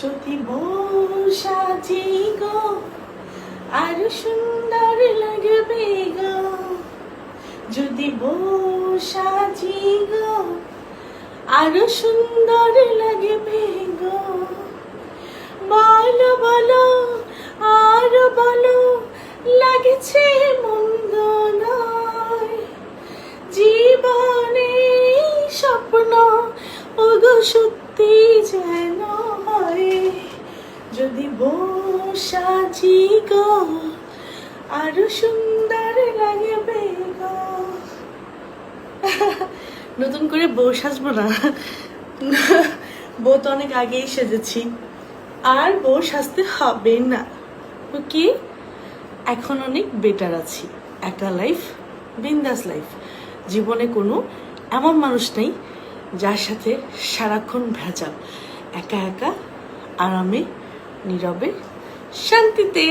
যদি বউ সাজি গো আরো সুন্দর লাগবে গো, যদি বউ সাজি গো আরো সুন্দর লাগবে গো। বলো বলো আরো বলো লাগছে মন্দ নয়, জীবনে স্বপ্ন ওগো সত্যি যেন হয়। যদি বউ সাজি গো আরো সুন্দর লাগবে গো। নতুন করে বউ সাজবো না, বউ তো অনেক আগেই সেজেছি, আর বউ সাজতে হবে না। ওকে, এখন অনেক বেটার আছি, একটা লাইফ, বিন্দাস লাইফ। জীবনে কোনো এমন মানুষ নেই যার সাথে সারাক্ষণ ভেজাল, একা একা আরামে নীরবে শান্তিতে।